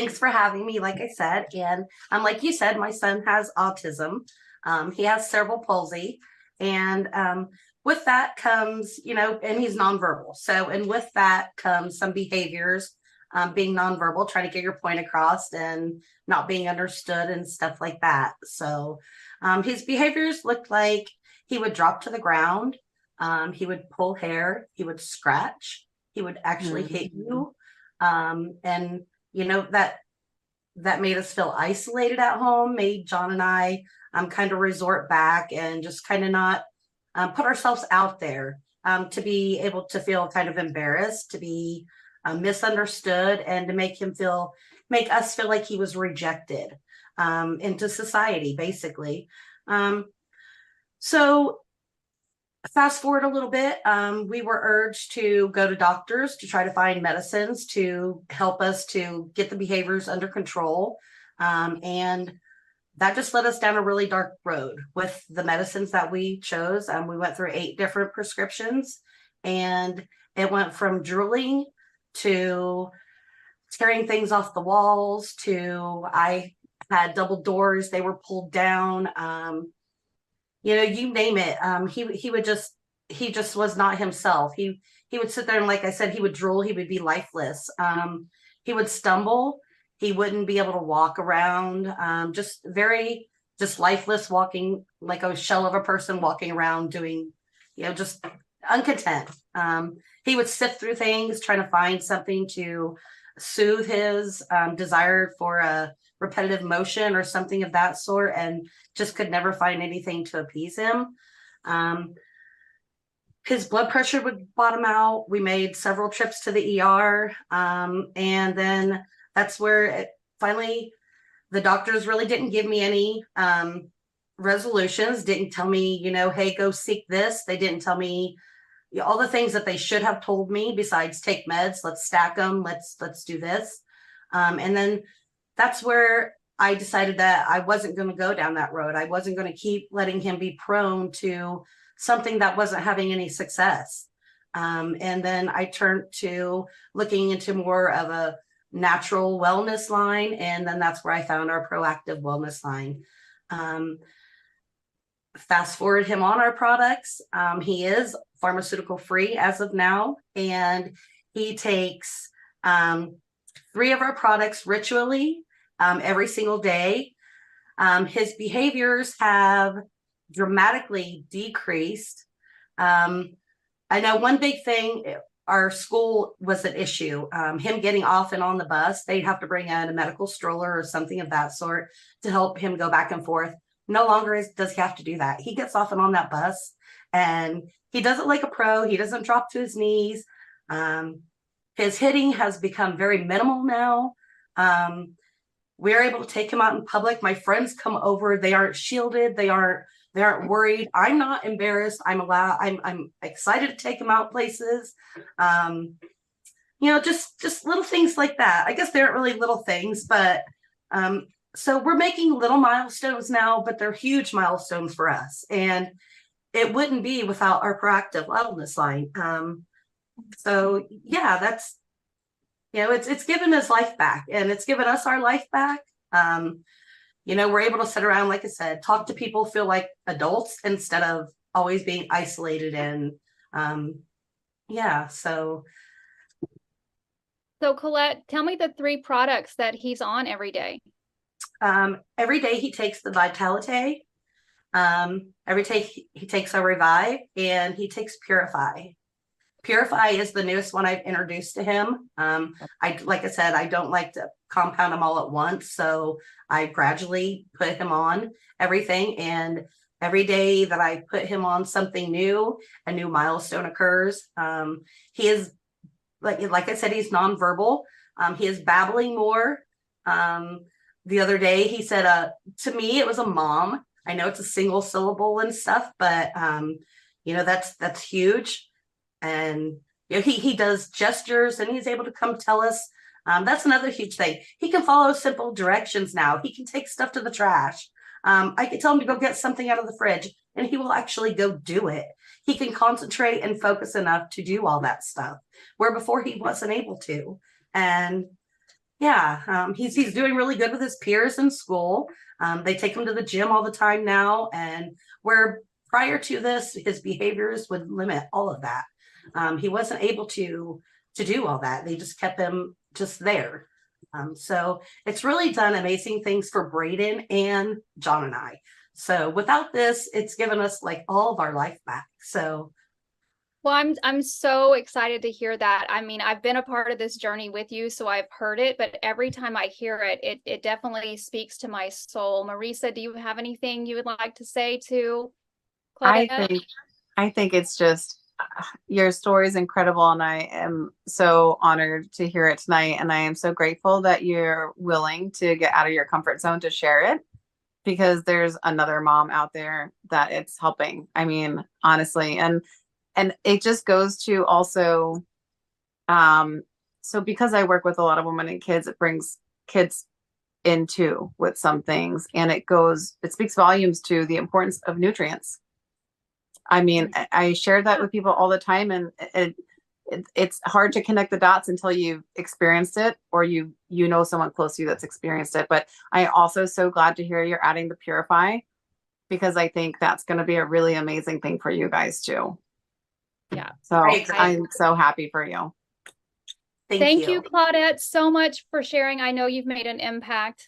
Thanks for having me, like I said. And like you said, my son has autism. He has cerebral palsy. And with that comes, and he's nonverbal. So, and with that comes some behaviors, being nonverbal, trying to get your point across and not being understood and stuff like that. So his behaviors looked like he would drop to the ground. He would pull hair. He would scratch. He would actually hit you. And that made us feel isolated at home, made John and I kind of resort back and just kind of not put ourselves out there, to be able to feel kind of embarrassed, to be misunderstood, and to make us feel like he was rejected into society, basically. So fast forward a little bit, we were urged to go to doctors to try to find medicines to help us to get the behaviors under control. And that just led us down a really dark road with the medicines that we chose. We went through 8 different prescriptions, and it went from drooling to tearing things off the walls to I had double doors. They were pulled down. You name it. He just was not himself. He would sit there and, like I said, he would drool. He would be lifeless. He would stumble. He wouldn't be able to walk around. Just lifeless, walking like a shell of a person walking around doing, just uncontent. He would sift through things, trying to find something to soothe his desire for a repetitive motion or something of that sort, and just could never find anything to appease him. His blood pressure would bottom out. We made several trips to the ER. And then that's where finally the doctors really didn't give me any resolutions, didn't tell me, hey, go seek this. They didn't tell me all the things that they should have told me besides take meds, let's stack them, let's do this. And then that's where I decided that I wasn't going to go down that road. I wasn't going to keep letting him be prone to something that wasn't having any success. And then I turned to looking into more of a natural wellness line. And then that's where I found our proactive wellness line. Fast forward him on our products. He is pharmaceutical free as of now. And he takes 3 of our products ritually every single day. His behaviors have dramatically decreased. I know one big thing, our school was an issue. Him getting off and on the bus, they'd have to bring in a medical stroller or something of that sort to help him go back and forth. No longer does he have to do that. He gets off and on that bus, and he does it like a pro. He doesn't drop to his knees. His hitting has become very minimal now. We're able to take him out in public. My friends come over. They aren't shielded. They aren't worried. I'm not embarrassed. I'm excited to take him out places. Just little things like that. I guess they aren't really little things, but so we're making little milestones now, but they're huge milestones for us. And it wouldn't be without our proactive wellness line. So yeah, that's, it's given his life back, and it's given us our life back. We're able to sit around, like I said, talk to people, feel like adults instead of always being isolated. And So Colette, tell me the 3 products that he's on every day. Every day he takes the Vitality. Every day he takes a Revive, and he takes Purify. Purify is the newest one I've introduced to him. Like I said, I don't like to compound them all at once. So I gradually put him on everything. And every day that I put him on something new, a new milestone occurs. He is, like I said, he's nonverbal. He is babbling more. The other day he said, to me, it was a mom. I know it's a single syllable and stuff, but that's huge. And he does gestures, and he's able to come tell us. That's another huge thing. He can follow simple directions now. He can take stuff to the trash. I can tell him to go get something out of the fridge, and he will actually go do it. He can concentrate and focus enough to do all that stuff, where before he wasn't able to. And Yeah, he's doing really good with his peers in school. They take him to the gym all the time now, and where prior to this, his behaviors would limit all of that. He wasn't able to do all that. They just kept him just there. So it's really done amazing things for Braden and John and I. So without this, it's given us like all of our life back. So Well, I'm so excited to hear that. I mean, I've been a part of this journey with you, so I've heard it, but every time I hear it, it definitely speaks to my soul. Marisa, do you have anything you would like to say to I Claudette? think I think it's just your story is incredible, and I am so honored to hear it tonight. And I am so grateful that you're willing to get out of your comfort zone to share it, because there's another mom out there that it's helping. I mean, honestly, and it just goes to also, so because I work with a lot of women and kids, it brings kids into with some things, and it speaks volumes to the importance of nutrients. I mean, I share that with people all the time, and it's hard to connect the dots until you've experienced it, or you know someone close to you that's experienced it. But I also so glad to hear you're adding the Purify, because I think that's going to be a really amazing thing for you guys too. Yeah. So Great. I'm so happy for you. Thank you, Claudette, so much for sharing. I know you've made an impact.